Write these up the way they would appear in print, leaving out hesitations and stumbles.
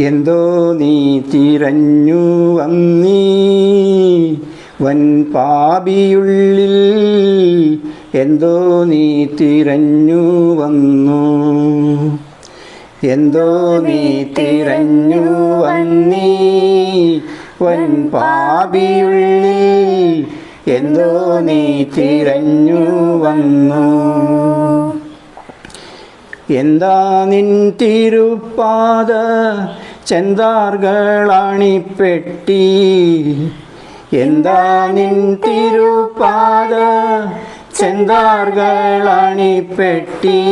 എന്തോ നീ തിരഞ്ഞു വന്നീ വൻ പാപിയുള്ളിൽ, എന്തോ നീ തിരഞ്ഞു വന്നു. എന്തോ നീ തിരഞ്ഞു വന്നീ വൻ പാപിയുള്ളിൽ, എന്തോ നീ തിരഞ്ഞു വന്നു. എന്താ നിൻ തിരുപ്പാദ ചെന്താർകളണിപ്പെട്ടി, എന്താ നിൻ തിരുപ്പാദ ചെന്താർകളണിപ്പെട്ടി.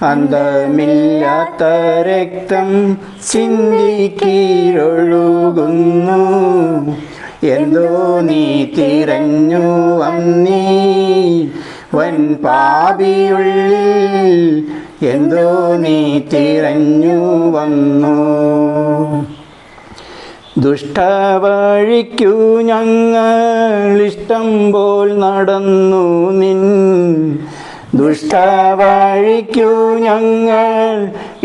അന്തമില്ലാത്ത രക്തം ചിന്തിക്കീരൊഴുകുന്നു. എന്തോ നീ തിരഞ്ഞു വന്നീ വൻ പാപിയുള്ളിൽ, എന്തോ നീ തിരഞ്ഞു വന്നു. ദുഷ്ടവഴിക്കു ഞങ്ങളിഷ്ടം പോൽ നടന്നു നിൻ, ദുഷ്ടവഴിക്കു ഞങ്ങൾ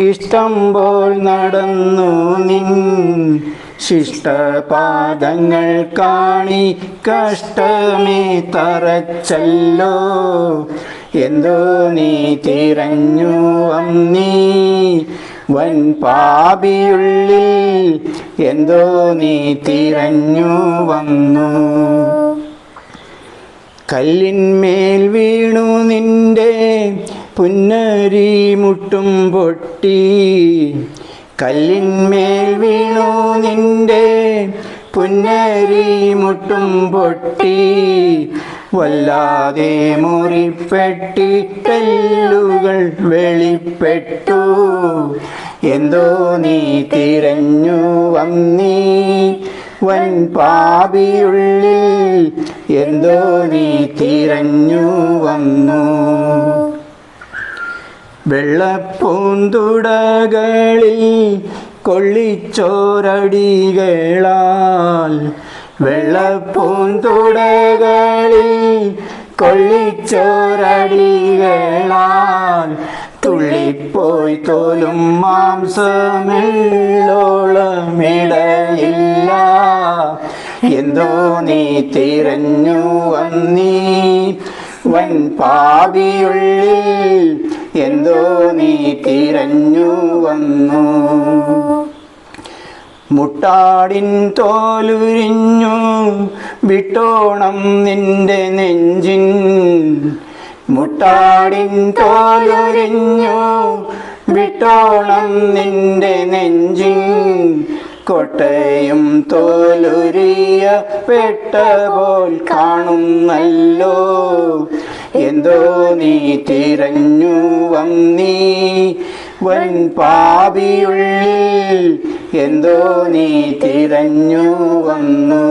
ഇഷ്ടം പോൽ നടന്നു നിൻ. ശിഷ്ടപാദങ്ങൾ കാണി കഷ്ടമേ തറച്ചല്ലോ. എന്തോ നീ തിരഞ്ഞു വന്നീ വൻ പാപിയുള്ളിൽ, എന്തോ നീ തിരഞ്ഞു വന്നു. കല്ലിന്മേൽ വീണു നിന്റെ പുന്നരി മുട്ടും പൊട്ടി, കല്ലിന്മേൽ വീണു നിന്റെ പുന്നരി മുട്ടും പൊട്ടി. വല്ലാതെ മുറിപ്പെട്ടിട്ടെല്ലുകൾ വെളിപ്പെട്ടു. എന്തോ നീ തിരഞ്ഞു വന്നീ വൻ പാപിയുള്ളിൽ, എന്തോ നീ തിരഞ്ഞു വന്നു. വെള്ളപ്പൂന്തുടകളിൽ കൊള്ളിച്ചോരടികളാൽ, വെള്ളപ്പൂന്തുടകളിൽ കൊള്ളിച്ചോരടികളാൽ തുള്ളിപ്പോയി തോലും മാംസമുള്ളോളമിടയില്ല. എന്തോ നീ തിരഞ്ഞു വന്നീ വൻ പാപിയുള്ളിൽ, എന്തോ നീ തിരഞ്ഞു വന്നു. മുട്ടാടിൻ തോലുരിഞ്ഞു വിട്ടോണം നിന്റെ നെഞ്ചിൻ, മുട്ടാടിൻ തോലുരിഞ്ഞു വിട്ടോണം നിന്റെ നെഞ്ചിൻ. കൊട്ടയും തോലുരിയ പെട്ട പോൽ കാണുന്നല്ലോ. എന്തോ നീ തിരഞ്ഞു വന്നീ വൻ പാപിയുള്ളിൽ, എന്തോ നീ തിരഞ്ഞു വന്നു.